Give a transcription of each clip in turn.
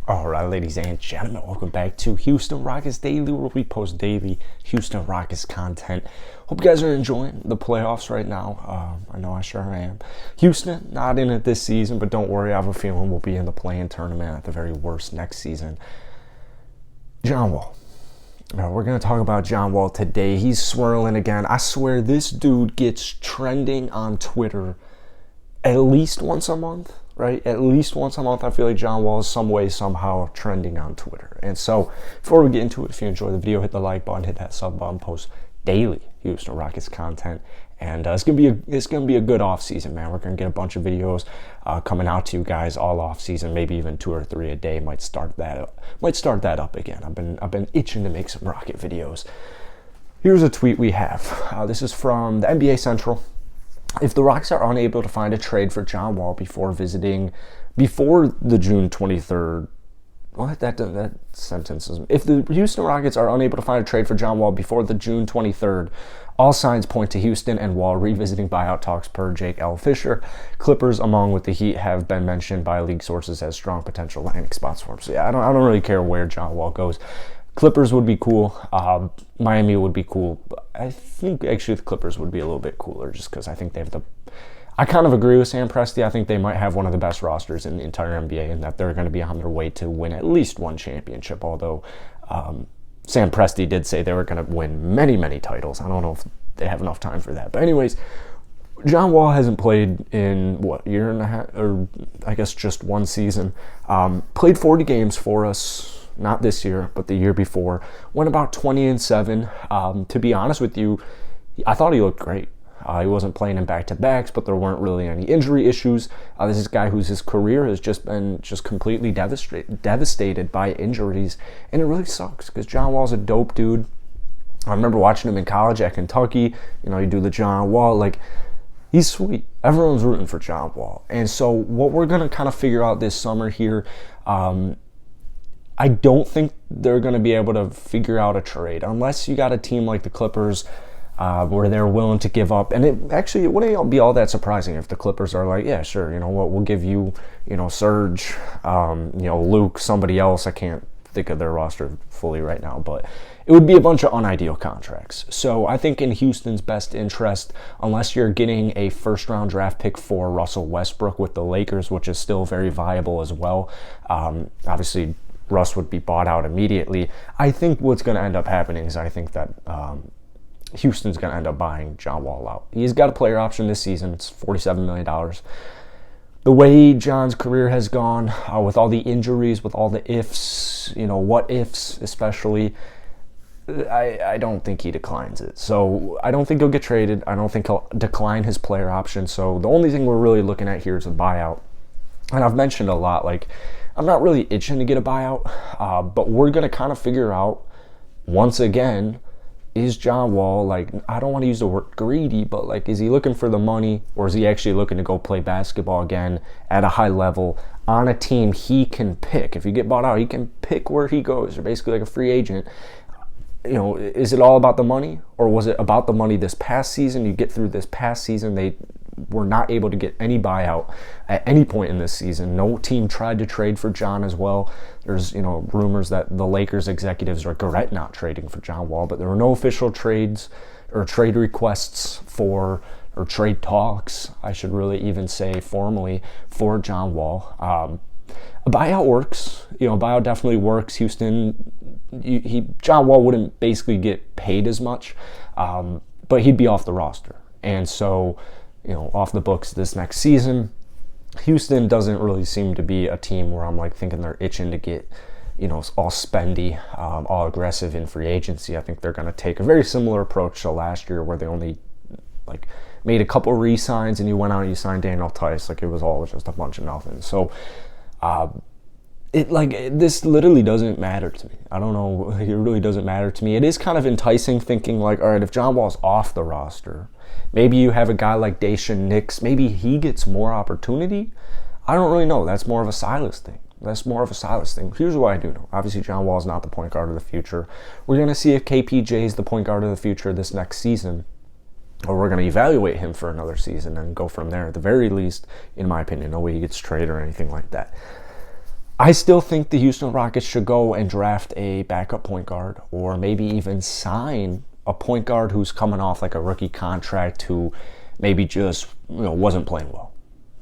All right, ladies and gentlemen, welcome back to Houston Rockets Daily, where we post daily Houston Rockets content. Hope you guys are enjoying the playoffs right now. I know I sure am. Houston, not in it this season, but don't worry, I have a feeling we'll be in the play-in tournament at the very worst next season. John Wall. We're going to talk about John Wall today. He's swirling again. I swear this dude gets trending on Twitter at least once a month, right? At least once a month, I feel like John Wall is some way, somehow trending on Twitter. And so, before we get into it, if you enjoy the video, hit the like button, hit that sub button, post daily Houston Rockets content. And it's gonna be a good off season, man. We're gonna get a bunch of videos coming out to you guys all off season, maybe even 2 or 3 a day. Might start that up again. I've been itching to make some Rocket videos. Here's a tweet we have. This is from the NBA Central. If the Rockets are unable to find a trade for John Wall before the June 23rd, that sentence is. If the Houston Rockets are unable to find a trade for John Wall before the June 23rd, all signs point to Houston and Wall revisiting buyout talks per Jake L. Fisher. Clippers, along with the Heat, have been mentioned by league sources as strong potential landing spots for him. So yeah, I don't really care where John Wall goes. Clippers would be cool. Miami would be cool. I think actually the Clippers would be a little bit cooler just because I think they have I kind of agree with Sam Presti. I think they might have one of the best rosters in the entire NBA and that they're going to be on their way to win at least one championship, although Sam Presti did say they were going to win many, many titles. I don't know if they have enough time for that. But anyways, John Wall hasn't played in, year and a half, or I guess just one season. Played 40 games for us. Not this year, but the year before. Went about 20-7. To be honest with you, I thought he looked great. He wasn't playing in back-to-backs, but there weren't really any injury issues. This is a guy his career has just been completely devastated by injuries, and it really sucks because John Wall's a dope dude. I remember watching him in college at Kentucky. You do the John Wall, he's sweet. Everyone's rooting for John Wall. And so what we're going to kind of figure out this summer here, I don't think they're going to be able to figure out a trade unless you got a team like the Clippers where they're willing to give up. And it wouldn't be all that surprising if the Clippers are like, yeah, sure, we'll give you, Serge, Luke, somebody else. I can't think of their roster fully right now, but it would be a bunch of unideal contracts. So I think in Houston's best interest, unless you're getting a first-round draft pick for Russell Westbrook with the Lakers, which is still very viable as well, obviously Russ would be bought out immediately. I think what's going to end up happening is I think that Houston's going to end up buying John Wall out. He's got a player option this season. It's $47 million. The way John's career has gone, with all the injuries, with all the ifs, what ifs especially, I don't think he declines it. So I don't think he'll get traded. I don't think he'll decline his player option. So the only thing we're really looking at here is a buyout. And I've mentioned a lot, I'm not really itching to get a buyout, but we're going to kind of figure out, once again, is John Wall, I don't want to use the word greedy, but is he looking for the money, or is he actually looking to go play basketball again at a high level on a team he can pick? If you get bought out, he can pick where he goes. You're basically like a free agent. Is it all about the money, or was it about the money this past season? You get through this past season, they were not able to get any buyout at any point in this season. No team tried to trade for John as well. There's, rumors that the Lakers executives regret not trading for John Wall, but there were no official trades or trade requests or trade talks, I should really even say formally, for John Wall. A buyout works. Buyout definitely works. Houston, John Wall wouldn't basically get paid as much, but he'd be off the roster. And so, off the books this next season. Houston doesn't really seem to be a team where I'm thinking they're itching to get, all spendy, all aggressive in free agency. I think they're going to take a very similar approach to last year where they only made a couple re-signs and you went out and you signed Daniel Tice. It was all just a bunch of nothing. So this literally doesn't matter to me. I don't know. It really doesn't matter to me. It is kind of enticing thinking all right, if John Wall's off the roster, maybe you have a guy like Daishen Nix. Maybe he gets more opportunity. I don't really know. That's more of a Silas thing. Here's what I do know. Obviously, John Wall is not the point guard of the future. We're going to see if KPJ is the point guard of the future this next season, or we're going to evaluate him for another season and go from there. At the very least, in my opinion, no way he gets traded or anything like that. I still think the Houston Rockets should go and draft a backup point guard, or maybe even sign a point guard who's coming off like a rookie contract, who maybe just wasn't playing well.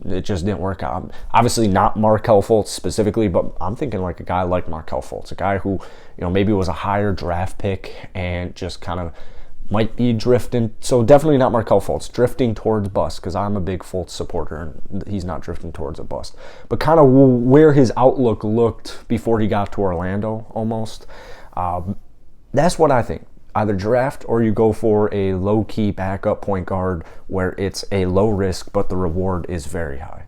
It just didn't work out. Obviously not Markelle Fultz specifically, but I'm thinking like a guy like Markelle Fultz, a guy who maybe was a higher draft pick and just kind of might be drifting. So definitely not Markelle Fultz, drifting towards bust, because I'm a big Fultz supporter and he's not drifting towards a bust. But kind of where his outlook looked before he got to Orlando almost. That's what I think. Either draft or you go for a low-key backup point guard where it's a low risk but the reward is very high.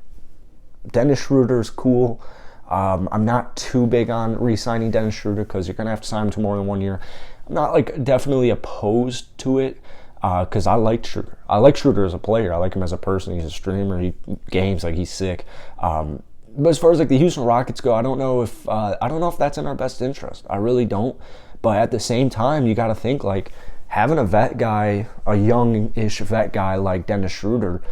Dennis Schroeder's cool. I'm not too big on re-signing Dennis Schroeder because you're going to have to sign him to more than 1 year. I'm not like definitely opposed to it because I like Schroeder. I like Schroeder as a player. I like him as a person. He's a streamer. He games like he's sick. But as far as like the Houston Rockets go, I don't know if that's in our best interest. I really don't. But at the same time, you got to think like having a vet guy, a young-ish vet guy like Dennis Schroeder,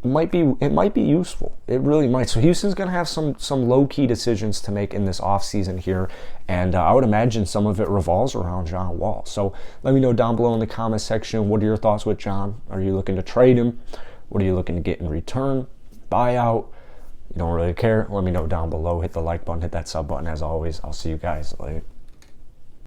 might be useful. It really might. So Houston's going to have some low-key decisions to make in this offseason here, and I would imagine some of it revolves around John Wall. So let me know down below in the comment section, what are your thoughts with John? Are you looking to trade him? What are you looking to get in return? Buyout? You don't really care? Let me know down below. Hit the like button, hit that sub button. As always, I'll see you guys later.